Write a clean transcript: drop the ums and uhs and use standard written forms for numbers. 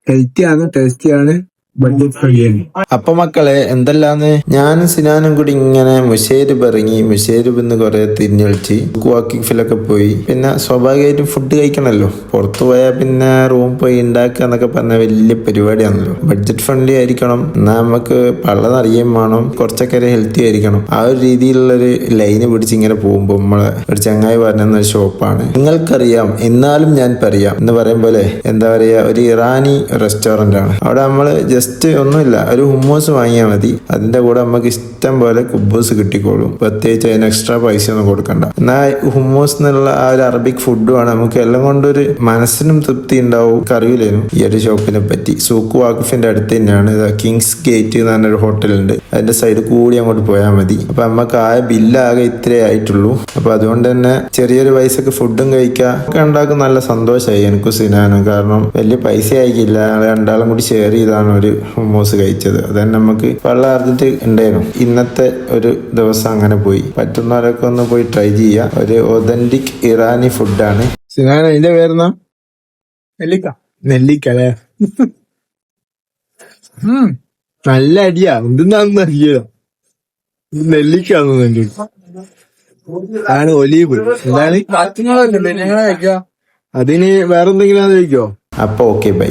Healthy ആണ്, tasty ആണ്, budget ഫ്രണ്ട്ലിയാണ്. അപ്പൊ മക്കളെ എന്തെല്ലാന്ന് ഞാനും സിനാനും കൂടി ഇങ്ങനെ മുഷേരിബ് ഇറങ്ങി. മുഷേരിബിന്ന് കുറെ തിരിഞ്ഞൊളിച്ച് വാക്കിഫിലൊക്കെ പോയി. പിന്നെ സ്വാഭാവികമായിട്ടും ഫുഡ് കഴിക്കണല്ലോ. പുറത്തു പോയാൽ പിന്നെ റൂം പോയി ഉണ്ടാക്കുക എന്നൊക്കെ പറഞ്ഞ വലിയ പരിപാടിയാണല്ലോ. ബഡ്ജറ്റ് ഫ്രണ്ട്ലി ആയിരിക്കണം, എന്നാൽ നമുക്ക് പള്ള നിറയും വേണം, കുറച്ചൊക്കെ ഹെൽത്തി ആയിരിക്കണം. ആ ഒരു രീതിയിലുള്ളൊരു ലൈന് പിടിച്ച് ഇങ്ങനെ പോകുമ്പോൾ നമ്മളെ ഒരു ചങ്ങായി പറഞ്ഞ ഒരു ഷോപ്പാണ്. നിങ്ങൾക്കറിയാം എന്നാലും ഞാൻ പറയാം എന്ന് പറയും പോലെ, എന്താ പറയാ, ഒരു ഇറാനി റെസ്റ്റോറന്റ് ആണ്. അവിടെ നമ്മള് ജസ്റ്റ് ഒന്നുമില്ല, ഒരു ഹുമ്മൂസ് വാങ്ങിയാൽ മതി. അതിന്റെ കൂടെ നമുക്ക് ഇഷ്ടം പോലെ കുബൂസ് കിട്ടിക്കോളും. പ്രത്യേകിച്ച് അതിന് എക്സ്ട്രാ പൈസ ഒന്നും കൊടുക്കണ്ട. എന്നാൽ ഹുമ്മൂസ് എന്നുള്ള ആ ഒരു അറബിക് ഫുഡുമാണ്. നമുക്ക് എല്ലാം കൊണ്ടൊരു മനസ്സിനും തൃപ്തി ഉണ്ടാവും. അറിയില്ലായിരുന്നു ഈ ഒരു ഷോപ്പിനെ പറ്റി. സൂക്ക് വാക്കിഫിന്റെ അടുത്ത് തന്നെയാണ്. കിങ്സ് ഗേറ്റ് എന്ന് പറഞ്ഞൊരു ഹോട്ടലുണ്ട്. അതിന്റെ സൈഡ് കൂടി അങ്ങോട്ട് പോയാൽ മതി. അപ്പൊ നമുക്ക് ആ ബില്ലാകെ ഇത്രേ ആയിട്ടുള്ളൂ. അപ്പൊ അതുകൊണ്ട് തന്നെ ചെറിയൊരു പൈസക്ക് ഫുഡും കഴിക്കാം. ഒക്കെ ഉണ്ടാക്കും. നല്ല സന്തോഷമായി എനിക്കും സിനാനും. കാരണം വലിയ പൈസ ആയിക്കില്ല. ഞങ്ങൾ രണ്ടാളും കൂടി ഷെയർ ചെയ്താണ് ഒരു ഹുമ്മൂസ് കഴിച്ചത്. അതന്നെ നമുക്ക് വെള്ളം അറിഞ്ഞിട്ട് ഉണ്ടായിരുന്നു. ഇന്നത്തെ ഒരു ദിവസം അങ്ങനെ പോയി. പറ്റുന്നവരൊക്കെ ഒന്ന് പോയി ട്രൈ ചെയ്യുക. ഒരു ഒതന്റിക് ഇറാനി ഫുഡാണ്. സിനാന, അതിന്റെ പേരെന്നാ? നെല്ലിക്ക. നെല്ലിക്ക അല്ലേ? നല്ല അടിയാ. എന്തെന്നാന്ന് അറിയോ? നെല്ലിക്കാന്ന് നെല്ലി ആണ്. ഒലീവ് എന്താണ്? അതിന് വേറെന്തെങ്കിലും കഴിക്കോ? അപ്പൊ ഓക്കെ ബൈ.